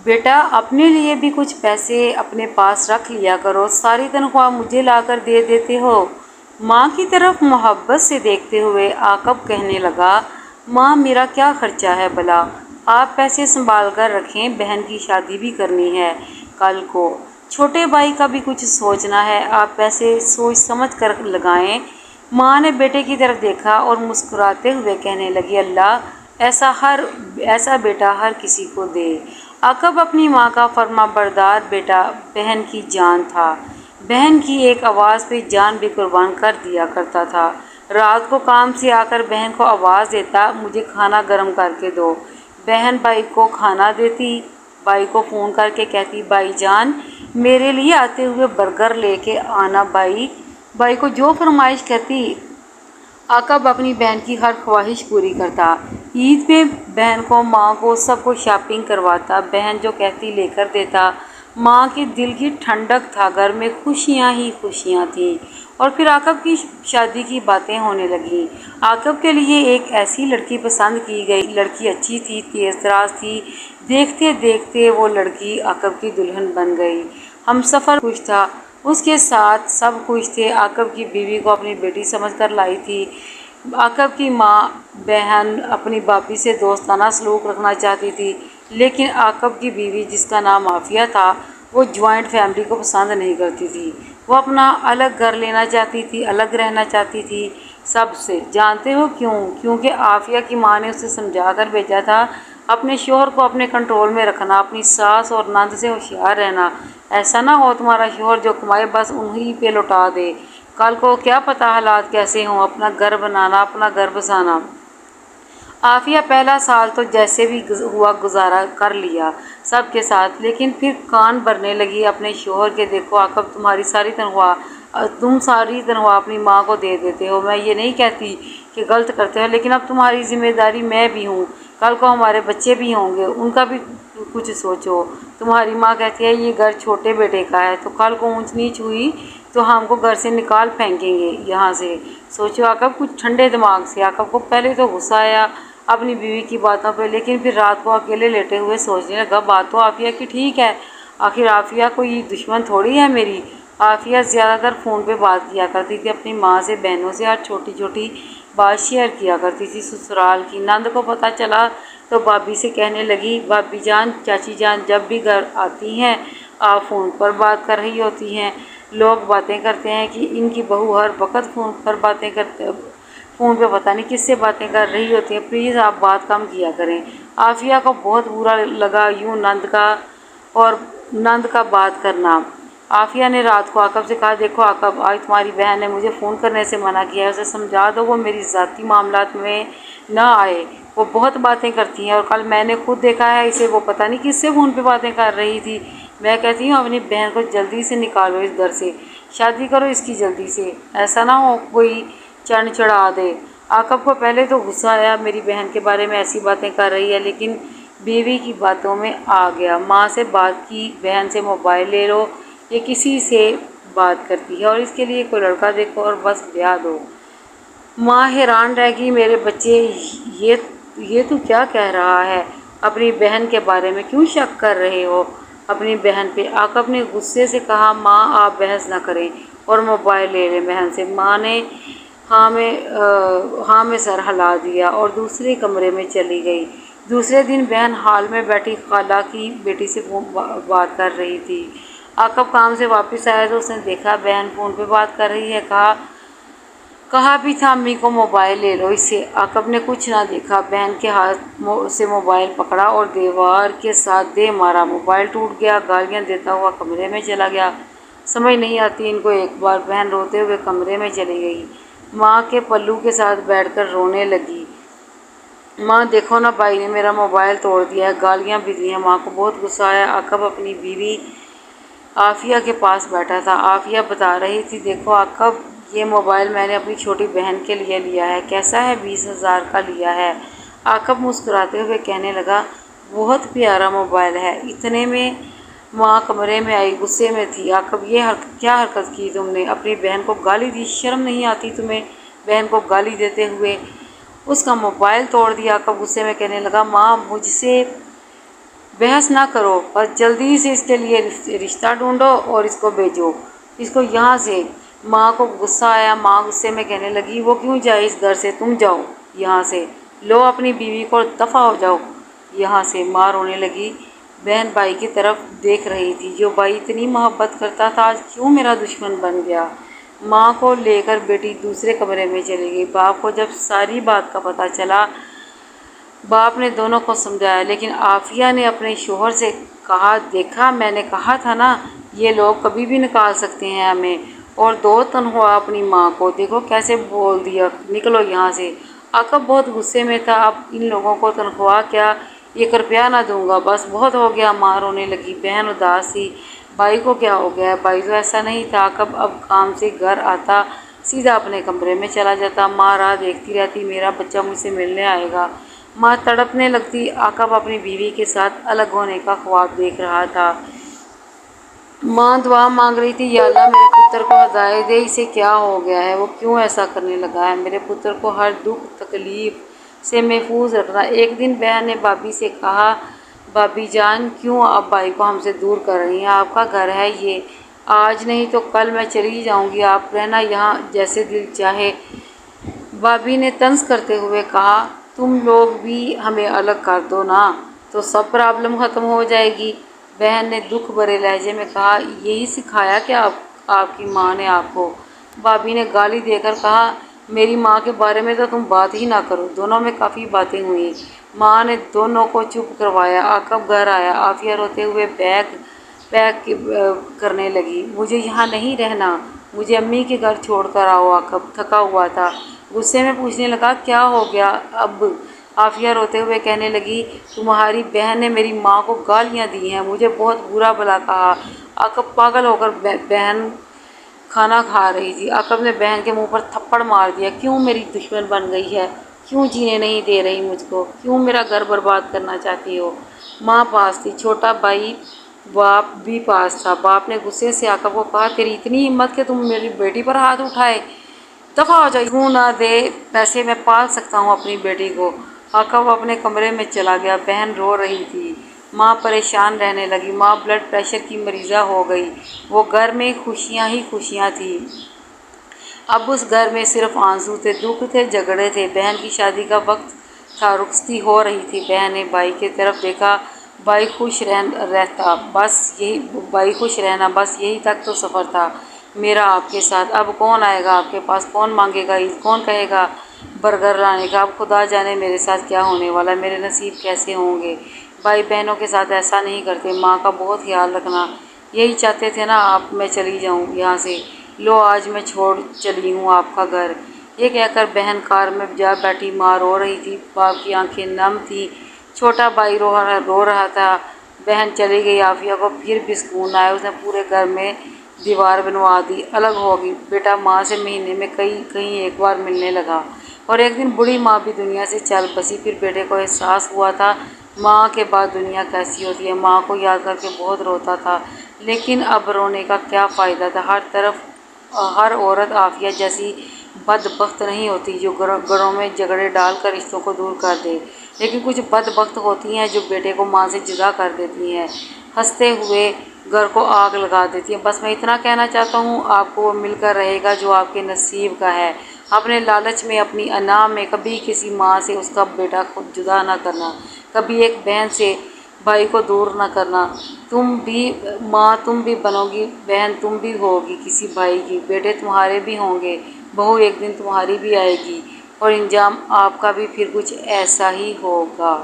بیٹا اپنے لیے بھی کچھ پیسے اپنے پاس رکھ لیا کرو، ساری تنخواہ مجھے لا کر دے دیتے ہو۔ ماں کی طرف محبت سے دیکھتے ہوئے عاقب کہنے لگا، ماں میرا کیا خرچہ ہے بھلا، آپ پیسے سنبھال کر رکھیں، بہن کی شادی بھی کرنی ہے کل کو، چھوٹے بھائی کا بھی کچھ سوچنا ہے، آپ پیسے سوچ سمجھ کر لگائیں۔ ماں نے بیٹے کی طرف دیکھا اور مسکراتے ہوئے کہنے لگی، اللہ ایسا بیٹا ہر کسی کو دے۔ عاقب اپنی ماں کا فرما بردار بیٹا بہن کی جان تھا، بہن کی ایک آواز پہ جان بھی قربان کر دیا کرتا تھا۔ رات کو کام سے آ کر بہن کو آواز دیتا، مجھے کھانا گرم کر کے دو، بہن بھائی کو کھانا دیتی، بھائی کو فون کر کے کہتی، بھائی جان میرے لیے آتے ہوئے برگر لے کے آنا، بھائی کو جو فرمائش کرتی عاقب اپنی بہن کی ہر خواہش پوری کرتا۔ عید پہ بہن کو، ماں کو، سب کو شاپنگ کرواتا، بہن جو کہتی لے کر دیتا۔ ماں کے دل کی ٹھنڈک تھا، گھر میں خوشیاں ہی خوشیاں تھیں۔ اور پھر عاقب کی شادی کی باتیں ہونے لگیں۔ عاقب کے لیے ایک ایسی لڑکی پسند کی گئی، لڑکی اچھی تھی، تیز تراز تھی، دیکھتے دیکھتے وہ لڑکی عاقب کی دلہن بن گئی۔ ہمسفر خوش تھا، اس کے ساتھ سب خوش تھے۔ عاقب کی بیوی کو اپنی بیٹی سمجھ کر لائی تھی۔ عاقب کی ماں بہن اپنی بھابھی سے دوستانہ سلوک رکھنا چاہتی تھی، لیکن عاقب کی بیوی جس کا نام عافیہ تھا، وہ جوائنٹ فیملی کو پسند نہیں کرتی تھی، وہ اپنا الگ گھر لینا چاہتی تھی، الگ رہنا چاہتی تھی سب سے۔ جانتے ہو کیوں؟ کیونکہ عافیہ کی ماں نے اسے سمجھا کر بھیجا تھا، اپنے شوہر کو اپنے کنٹرول میں رکھنا، اپنی ساس اور نند سے ہوشیار رہنا، ایسا نہ ہو تمہارا شوہر جو کمائے بس انہی پہ لوٹا دے، کل کو کیا پتہ حالات کیسے ہوں، اپنا گھر بنانا، اپنا گھر بسانا۔ عافیہ پہلا سال تو جیسے بھی ہوا گزارا کر لیا سب کے ساتھ، لیکن پھر کان بھرنے لگی اپنے شوہر کے، دیکھو عاقب تم ساری تنخواہ اپنی ماں کو دے دیتے ہو، میں یہ نہیں کہتی کہ غلط کرتے ہو، لیکن اب تمہاری ذمہ داری میں بھی ہوں، کل کو ہمارے بچے بھی ہوں گے، ان کا بھی کچھ سوچو۔ تمہاری ماں کہتی ہے یہ گھر چھوٹے بیٹے کا ہے، تو کل کو اونچ نیچ ہوئی تو ہم کو گھر سے نکال پھینکیں گے یہاں سے، سوچو عاقب کچھ ٹھنڈے دماغ سے۔ عاقب کو پہلے تو غصہ آیا اپنی بیوی کی باتوں پہ، لیکن پھر رات کو اکیلے لیٹے ہوئے سوچنے لگا، بات تو عافیہ کی ٹھیک ہے، آخر عافیہ کوئی دشمن تھوڑی ہے میری۔ عافیہ زیادہ تر فون پہ بات کیا کرتی تھی اپنی ماں سے، بہنوں سے، ہر چھوٹی چھوٹی بات شیئر کیا کرتی تھی سسرال کی۔ نند کو پتہ چلا تو بھابھی سے کہنے لگی، بھابھی جان، چاچی جان جب بھی گھر آتی ہیں آپ فون پر بات کر رہی ہوتی ہیں، لوگ باتیں کرتے ہیں کہ ان کی بہو ہر وقت فون پر باتیں کرتے، فون پہ پتہ نہیں کس سے باتیں کر رہی ہوتی ہیں، پلیز آپ بات کم کیا کریں۔ عافیہ کو بہت برا لگا یوں نند کا بات کرنا۔ عافیہ نے رات کو عاقب سے کہا، دیکھو عاقب، آج تمہاری بہن نے مجھے فون کرنے سے منع کیا ہے، اسے سمجھا دو وہ میری ذاتی معاملات میں نہ آئے، وہ بہت باتیں کرتی ہیں، اور کل میں نے خود دیکھا ہے اسے، وہ پتہ نہیں کس سے فون پہ باتیں کر رہی تھی۔ میں کہتی ہوں اپنی بہن کو جلدی سے نکالو اس گھر سے، شادی کرو اس کی جلدی سے، ایسا نہ ہو کوئی چڑھ چڑھا دے۔ عاقب کو پہلے تو غصہ آیا، میری بہن کے بارے میں ایسی باتیں کر رہی ہے، لیکن بیوی کی باتوں میں آ گیا۔ ماں سے بات کی، بہن سے موبائل لے لو، یہ کسی سے بات کرتی ہے، اور اس کے لیے کوئی لڑکا دیکھو اور بس بیاہ دو۔ ماں حیران رہ گئی، میرے بچے یہ تو کیا کہہ رہا ہے، اپنی بہن کے بارے میں کیوں شک کر رہے ہو اپنی بہن پہ؟ عاقب نے غصے سے کہا، ماں آپ بحث نہ کریں، اور موبائل لے لیں بہن سے۔ ماں نے ہاں میں سر ہلا دیا اور دوسرے کمرے میں چلی گئی۔ دوسرے دن بہن ہال میں بیٹھی خالہ کی بیٹی سے بات کر رہی تھی۔ عاقب کام سے واپس آیا تو اس نے دیکھا بہن فون پہ بات کر رہی ہے، کہا بھی تھا امی کو موبائل لے لو اس سے۔ عاقب نے کچھ نہ دیکھا، بہن کے ہاتھ سے موبائل پکڑا اور دیوار کے ساتھ دے مارا، موبائل ٹوٹ گیا، گالیاں دیتا ہوا کمرے میں چلا گیا۔ سمجھ نہیں آتی ان کو ایک بار، بہن روتے ہوئے کمرے میں چلی گئی، ماں کے پلو کے ساتھ بیٹھ کر رونے لگی، ماں دیکھو نا بھائی نے میرا موبائل توڑ دیا ہے، گالیاں بھی دی ہیں۔ ماں کو بہت غصہ آیا۔ عاقب اپنی بیوی عافیہ کے پاس بیٹھا تھا، عافیہ بتا رہی تھی، دیکھو عاقب یہ موبائل میں نے اپنی چھوٹی بہن کے لیے لیا ہے، کیسا ہے، 20,000 کا لیا ہے۔ عاقب مسکراتے ہوئے کہنے لگا، بہت پیارا موبائل ہے۔ اتنے میں ماں کمرے میں آئی، غصے میں تھی، عاقب یہ کیا حرکت کی تم نے، اپنی بہن کو گالی دی، شرم نہیں آتی تمہیں، بہن کو گالی دیتے ہوئے اس کا موبائل توڑ دیا۔ عاقب غصے میں کہنے لگا، ماں بحث نہ کرو، بس جلدی سے اس کے لیے رشتہ ڈھونڈو اور اس کو بھیجو، اس کو یہاں سے۔ ماں کو غصہ آیا۔ ماں غصے میں کہنے لگی، وہ کیوں جائے اس گھر سے، تم جاؤ یہاں سے، لو اپنی بیوی کو، دفع ہو جاؤ یہاں سے۔ ماں رونے لگی۔ بہن بھائی کی طرف دیکھ رہی تھی، جو بھائی اتنی محبت کرتا تھا آج کیوں میرا دشمن بن گیا۔ ماں کو لے کر بیٹی دوسرے کمرے میں چلی گئی۔ باپ کو جب ساری بات کا پتہ چلا، باپ نے دونوں کو سمجھایا، لیکن عافیہ نے اپنے شوہر سے کہا، دیکھا میں نے کہا تھا نا، یہ لوگ کبھی بھی نکال سکتے ہیں ہمیں، اور دو تنخواہ اپنی ماں کو، دیکھو کیسے بول دیا، نکلو یہاں سے۔ عاقب بہت غصے میں تھا، اب ان لوگوں کو تنخواہ کیا، 1 روپیہ نہ دوں گا، بس بہت ہو گیا۔ ماں رونے لگی۔ بہن اداس تھی، بھائی کو کیا ہو گیا ہے، بھائی تو ایسا نہیں تھا۔ عاقب اب کام سے گھر آتا سیدھا اپنے کمرے میں چلا جاتا۔ ماں راہ دیکھتی رہتی، میرا بچہ مجھ سے ملنے آئے گا۔ ماں تڑپنے لگتی۔ عاقب اپنی بیوی کے ساتھ الگ ہونے کا خواب دیکھ رہا تھا۔ ماں دعا مانگ رہی تھی، یا اللہ میرے پتر کو ہدایت دے، اسے کیا ہو گیا ہے، وہ کیوں ایسا کرنے لگا ہے، میرے پتر کو ہر دکھ تکلیف سے محفوظ رکھنا۔ ایک دن بہن نے بھابھی سے کہا، بھابھی جان کیوں آپ بھائی کو ہم سے دور کر رہی ہیں، آپ کا گھر ہے یہ، آج نہیں تو کل میں چلی جاؤں گی، آپ رہنا یہاں جیسے دل چاہے۔ بھابھی نے طنز کرتے ہوئے کہا، تم لوگ بھی ہمیں الگ کر دو نا، تو سب پرابلم ختم ہو جائے گی۔ بہن نے دکھ بھرے لہجے میں کہا، یہی سکھایا کیا آپ کی ماں نے آپ کو؟ بھابھی نے گالی دے کر کہا، میری ماں کے بارے میں تو تم بات ہی نہ کرو۔ دونوں میں کافی باتیں ہوئیں، ماں نے دونوں کو چپ کروایا۔ عاقب گھر آیا، عافیہ روتے ہوئے پیک کرنے لگی، مجھے یہاں نہیں رہنا، مجھے امی کے گھر چھوڑ کر آؤ۔ عاقب تھکا ہوا تھا، غصے میں پوچھنے لگا، کیا ہو گیا اب؟ عافیہ روتے ہوئے کہنے لگی، تمہاری بہن نے میری ماں کو گالیاں دی ہیں، مجھے بہت برا بھلا کہا۔ عاقب پاگل ہو کر بہن کھانا کھا رہی تھی۔ عاقب نے بہن کے منہ پر تھپڑ مار دیا، کیوں میری دشمن بن گئی ہے، کیوں جینے نہیں دے رہی مجھ کو، کیوں میرا گھر برباد کرنا چاہتی ہو؟ ماں پاس تھی، چھوٹا بھائی باپ بھی پاس تھا۔ باپ نے غصے سے عاقب کو کہا، تیری اتنی ہمت کہ تم میری بیٹی پر ہاتھ اٹھائے، دفع ہو جائے، کیوں نہ دے پیسے، میں پال سکتا ہوں اپنی بیٹی کو۔ عاقب اپنے کمرے میں چلا گیا۔ بہن رو رہی تھی، ماں پریشان رہنے لگی۔ ماں بلڈ پریشر کی مریضہ ہو گئی۔ وہ گھر میں خوشیاں ہی خوشیاں تھیں، اب اس گھر میں صرف آنسو تھے، دکھ تھے، جھگڑے تھے۔ بہن کی شادی کا وقت تھا، رخصتی ہو رہی تھی۔ بہن نے بھائی کی طرف دیکھا، بھائی خوش رہنا بس یہی تک تو سفر تھا میرا آپ کے ساتھ، اب کون آئے گا آپ کے پاس، کون مانگے گا عید، کون کہے گا برگر لانے کا، اب خدا جانے میرے ساتھ کیا ہونے والا ہے، میرے نصیب کیسے ہوں گے۔ بھائی بہنوں کے ساتھ ایسا نہیں کرتے، ماں کا بہت خیال رکھنا، یہی چاہتے تھے نا آپ میں چلی جاؤں یہاں سے، لو آج میں چھوڑ چلی ہوں آپ کا گھر۔ یہ کہہ کر بہن کار میں جا بیٹھی۔ ماں رو رہی تھی، باپ کی آنکھیں نم تھیں، چھوٹا بھائی رو رہا تھا۔ بہن چلی گئی، عافیہ کو پھر بھی سکون آیا، اس نے پورے گھر میں دیوار بنوا دی، الگ ہو گئی۔ بیٹا ماں سے مہینے میں کہیں ایک بار ملنے لگا، اور ایک دن بوڑھی ماں بھی دنیا سے چل بسی۔ پھر بیٹے کو احساس ہوا تھا ماں کے بعد دنیا کیسی ہوتی ہے۔ ماں کو یاد کر کے بہت روتا تھا، لیکن اب رونے کا کیا فائدہ تھا، ہر عورت عافیہ جیسی بدبخت نہیں ہوتی جو گھروں میں جھگڑے ڈال کر رشتوں کو دور کر دے، لیکن کچھ بدبخت ہوتی ہیں جو بیٹے کو ماں سے جدا کر دیتی ہیں، ہنستے ہوئے گھر کو آگ لگا دیتی ہیں۔ بس میں اتنا کہنا چاہتا ہوں، آپ کو وہ مل کر رہے گا جو آپ کے نصیب کا ہے۔ اپنے لالچ میں، اپنی انا میں کبھی کسی ماں سے اس کا بیٹا خود جدا نہ کرنا، کبھی ایک بہن سے بھائی کو دور نہ کرنا۔ ماں تم بھی بنو گی، بہن تم بھی ہوگی کسی بھائی کی، بیٹے تمہارے بھی ہوں گے، بہو ایک دن تمہاری بھی آئے گی، اور انجام آپ کا بھی پھر کچھ ایسا ہی ہوگا۔